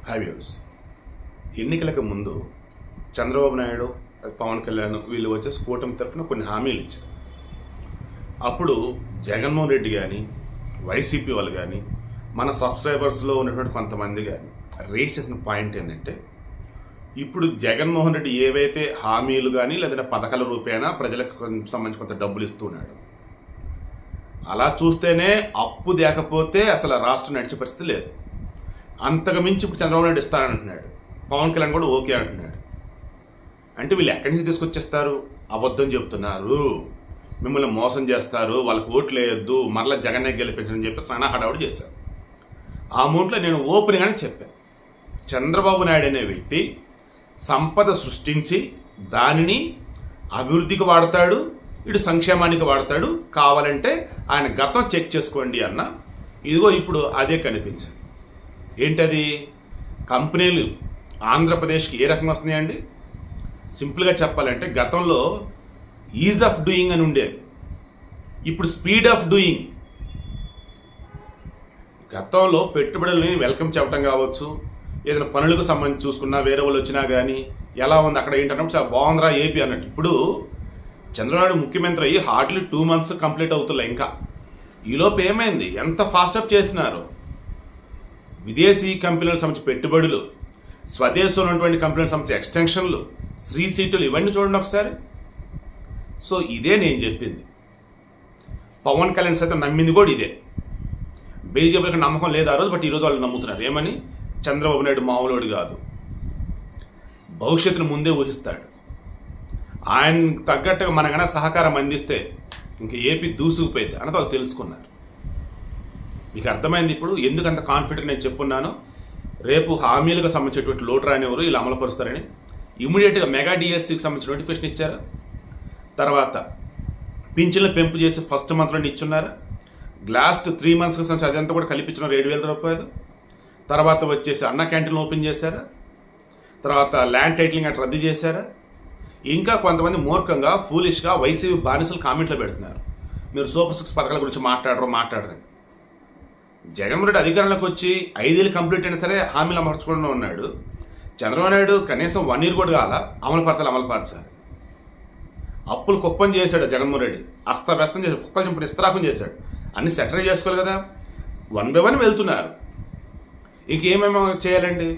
హ్యావ్యూస్ ఎన్నికలకు ముందు చంద్రబాబు నాయుడు పవన్ కళ్యాణ్ వీళ్ళు వచ్చేసి కూటమి తరఫున కొన్ని హామీలు ఇచ్చారు. అప్పుడు జగన్మోహన్ రెడ్డి కానీ వైసీపీ వాళ్ళు కానీ మన సబ్స్క్రైబర్స్లో ఉన్నటువంటి కొంతమంది కానీ రేస్ చేసిన పాయింట్ ఏంటంటే, ఇప్పుడు జగన్మోహన్ రెడ్డి ఏవైతే హామీలు కానీ లేదంటే పథకాల రూపేణా ప్రజలకు సంబంధించి కొంత డబ్బులు ఇస్తున్నాడు, అలా చూస్తేనే అప్పు లేకపోతే అసలు రాష్ట్రం నడిచే పరిస్థితి లేదు. అంతకు మించి ఇప్పుడు చంద్రబాబు నాయుడు ఇస్తానంటున్నాడు, పవన్ కళ్యాణ్ కూడా ఓకే అంటున్నాడు. అంటే వీళ్ళు ఎక్కడి నుంచి తీసుకొచ్చేస్తారు? అబద్ధం చెప్తున్నారు, మిమ్మల్ని మోసం చేస్తారు, వాళ్ళకి ఓట్లు వేయొద్దు, మరలా జగన్నే గెలిపించని చెప్పి స్నాన హడావుడు చేశారు. ఆ మూట్లో నేను ఓపెన్గానే చెప్పాను, చంద్రబాబు నాయుడు అనే వ్యక్తి సంపద సృష్టించి దానిని అభివృద్ధికి వాడతాడు, ఇటు సంక్షేమానికి వాడతాడు. కావాలంటే ఆయన గతం చెక్ చేసుకోండి అన్న. ఇదిగో ఇప్పుడు అదే కనిపించింది. ఏంటది? కంపెనీలు ఆంధ్రప్రదేశ్కి ఏ రకంగా వస్తున్నాయండి? సింపుల్గా చెప్పాలంటే గతంలో ఈజ్ ఆఫ్ డూయింగ్ అని ఉండేది, ఇప్పుడు స్పీడ్ ఆఫ్ డూయింగ్. గతంలో పెట్టుబడుల్ని వెల్కమ్ చెప్పడం కావచ్చు, ఏదైనా పనులకు సంబంధించి చూసుకున్నా వేరే వాళ్ళు వచ్చినా కానీ ఎలా ఉంది అక్కడ ఏంటన్నప్పుడు చాలా బాగుందిరా ఏపీ అన్నట్టు. ఇప్పుడు చంద్రబాబు ముఖ్యమంత్రి అయ్యి హార్డ్లీ 2 months కంప్లీట్ అవుతున్నాయి. ఇంకా ఈలోపు ఏమైంది? ఎంత ఫాస్ట్ అప్ చేస్తున్నారు. విదేశీ కంపెనీలకు సంబంధించి పెట్టుబడులు, స్వదేశంలో ఉన్నటువంటి కంపెనీలకు సంబంధించి ఎక్స్టెన్షన్లు, శ్రీ సీటులు, ఇవన్నీ చూడండి ఒకసారి. సో ఇదే నేను చెప్పింది. పవన్ కళ్యాణ్ సైతం నమ్మింది కూడా ఇదే. బీజేపీకి నమ్మకం లేదు ఆ రోజు, బట్ ఈరోజు వాళ్ళు నమ్ముతున్నారు. ఏమని? చంద్రబాబు నాయుడు మామూలుడు కాదు, భవిష్యత్తును ముందే ఊహిస్తాడు. ఆయన తగ్గట్టుగా మనకన్నా సహకారం అందిస్తే ఇంక ఏపీ దూసుకుపోయింది అన్నది వాళ్ళు తెలుసుకున్నారు. మీకు అర్థమైంది ఇప్పుడు ఎందుకు అంత కాన్ఫిడెంట్ నేను చెప్పున్నాను. రేపు హామీలకు సంబంధించినటువంటి లోటు రానివ్వరు, వీళ్ళు అమలుపరుస్తారని. ఇమీడియట్గా మెగా డిఎస్సికి సంబంధించిన నోటిఫికేషన్ ఇచ్చారు. తర్వాత పింఛన్లు పెంపు చేసి ఫస్ట్ మంత్లో ఇచ్చున్నారు. లాస్ట్ 3 monthsకి సంబంధించి అదంతా కూడా కల్పించిన 7,000 రూపాయలు. తర్వాత వచ్చేసి అన్న క్యాంటీన్లు ఓపెన్ చేశారు. తర్వాత ల్యాండ్ టైటిలింగ్ అట్లా రద్దు చేశారు. ఇంకా కొంతమంది మూర్ఖంగా ఫూలిష్గా వైసీపీ బానిసలు కామెంట్లో పెడుతున్నారు, మీరు సూపర్ 6 పథకాల గురించి మాట్లాడరని. జగన్మోహన్ రెడ్డి అధికారంలోకి వచ్చి 5 ఏళ్ళు కంప్లీట్ అయినా సరే హామీలు అమర్చుకోవడంలో ఉన్నాడు. చంద్రబాబు నాయుడు కనీసం 1 year కూడా కాల అమలుపరచాలి. అప్పులు కుప్పం చేశాడు జగన్మోహన్ రెడ్డి, అస్తవ్యస్తం చేశాడు, కుక్కలు చింపుడు ఇస్తరాకం చేశాడు. అన్ని సెటిల్ చేసుకోవాలి కదా. 1 by 1 వెళ్తున్నారు. ఇంకేమేమో చేయాలండి?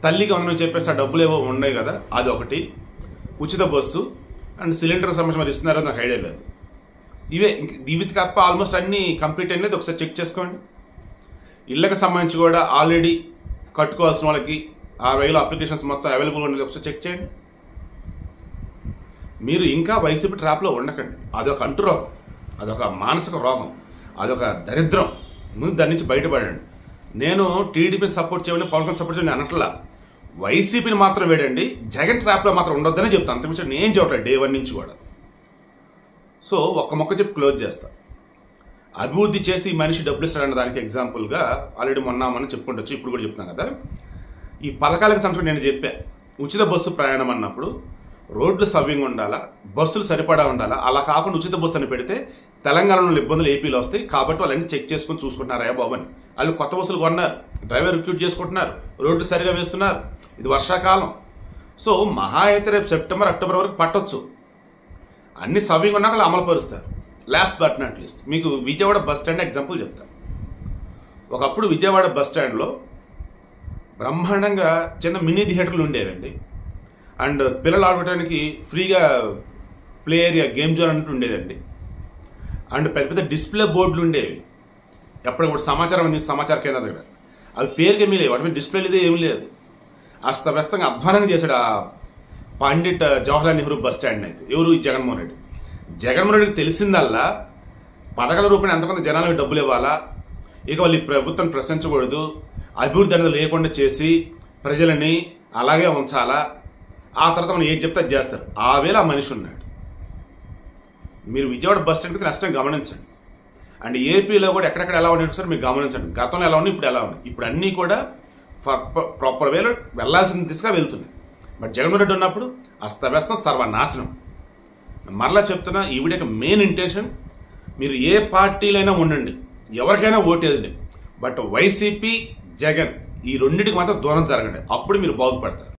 తల్లికి వందనం చెప్పేసి ఆ డబ్బులు ఏవో ఉన్నాయి కదా, అదొకటి. ఉచిత బస్సు అండ్ సిలిండర్ సంబంధించి మరి ఇస్తున్నారో నాకు ఐడియా లేదు. ఇవి తప్ప ఆల్మోస్ట్ అన్ని కంప్లీట్ అయినది. ఒకసారి చెక్ చేసుకోండి. ఇళ్ళకి సంబంధించి కూడా ఆల్రెడీ కట్టుకోవాల్సిన వాళ్ళకి 6,000 అప్లికేషన్స్ మొత్తం అవైలబుల్ ఉన్నది. ఒకసారి చెక్ చేయండి. మీరు ఇంకా వైసీపీ ట్రాప్లో ఉండకండి. అదొక అంటు రోగం, అదొక మానసిక రోగం, అదొక దరిద్రం. ముందు దాని నుంచి బయటపడండి. నేను టీడీపీని సపోర్ట్ చేయమని, పవన్ కళ్యాణ్ సపోర్ట్ చేయమని అనట్లా. వైసీపీని మాత్రం వేడండి, జగన్ ట్రాప్లో మాత్రం ఉండొద్దని చెప్తాను. అంతమించి నేను చెప్పట్లేదు డే 1 నుంచి కూడా. సో ఒక్క మొక్క చెప్పి క్లోజ్ చేస్తా. అభివృద్ధి చేసి మనిషి డబ్బులు ఇస్తాడన్న దానికి ఎగ్జాంపుల్గా ఆల్రెడీ మొన్న చెప్పుకుంటొచ్చు, ఇప్పుడు కూడా చెప్తున్నాను కదా. ఈ పథకాలకు సంబంధించి నేను చెప్పా, ఉచిత బస్సు ప్రయాణం అన్నప్పుడు రోడ్లు సవ్యంగా ఉండాలా, బస్సులు సరిపడా ఉండాలా. అలా కాకుండా ఉచిత బస్సు అని పెడితే తెలంగాణలో ఇబ్బందులు ఏపీలో వస్తాయి. కాబట్టి వాళ్ళని చెక్ చేసుకుని చూసుకుంటున్నారా బాబు అని. వాళ్ళు కొత్త బస్సులు కొన్నారు, డ్రైవర్ రిక్రూట్ చేసుకుంటున్నారు, రోడ్లు సరిగా వేస్తున్నారు. ఇది వర్షాకాలం. సో మహా అయితే రేపు సెప్టెంబర్, అక్టోబర్ వరకు పట్టొచ్చు. అన్ని సవ్యంగా ఉన్నాక అమలు పరుస్తారు. లాస్ట్ బట్ నాట్ లీస్ట్ మీకు విజయవాడ బస్ స్టాండ్ ఎగ్జాంపుల్ చెప్తాను. ఒకప్పుడు విజయవాడ బస్ స్టాండ్లో బ్రహ్మాండంగా చిన్న మినీ థియేటర్లు ఉండేవండి. అండ్ పిల్లలు ఆడుకోవడానికి ఫ్రీగా ప్లే ఏరియా, గేమ్ జోన్ అంటూ ఉండేదండి. అండ్ పెద్ద పెద్ద డిస్ప్లే బోర్డులు ఉండేవి. ఎప్పటికప్పుడు సమాచారం అందించి సమాచార కేంద్రం దగ్గర అవి పేరుకి ఏమీ లేవు, వాటి మీద డిస్ప్లే లేదు, ఏమీ లేదు. అస్తవ్యస్తంగా అధ్వానంగా చేశాడు ఆ పండిట్ జవహర్లాల్ నెహ్రూ బస్ స్టాండ్. అయితే ఎవరు? ఈ జగన్మోహన్ రెడ్డి. జగన్మోహన్ రెడ్డికి తెలిసిందల్లా పథకాల రూపాయలు ఎంతమంది జనాలకు డబ్బులు ఇవ్వాలా, ఇక వాళ్ళు ఈ ప్రభుత్వం ప్రశ్నించకూడదు, అభివృద్ధి అనేది లేకుండా చేసి ప్రజలని అలాగే ఉంచాలా, ఆ తర్వాత మనం ఏం చెప్తే అది చేస్తారు. ఆ వేళ ఆ మనిషి ఉన్నాడు. మీరు విజయవాడ బస్ స్టాండ్కి నష్టం గమనించండి. అండ్ ఏపీలో కూడా ఎక్కడెక్కడ ఎలా ఉన్నాయి సార్ మీరు గమనించండి. గతంలో ఎలా ఉన్నాయి, ఇప్పుడు ఎలా ఉన్నాయి. ఇప్పుడు అన్నీ కూడా ప్రాపర్ వేలో వెళ్లాల్సిన దిశగా వెళ్తున్నాయి. బట్ జగన్మోహన్ రెడ్డి ఉన్నప్పుడు అస్తవ్యస్తం, సర్వనాశనం. మరలా చెప్తున్నా, ఈ వీడియోకి మెయిన్ ఇంటెన్షన్, మీరు ఏ పార్టీలైనా ఉండండి, ఎవరికైనా ఓటేయండి, బట్ వైసీపీ, జగన్ ఈ రెండింటికి మాత్రం దూరం జరగండి, అప్పుడు మీరు బాగుపడతారు.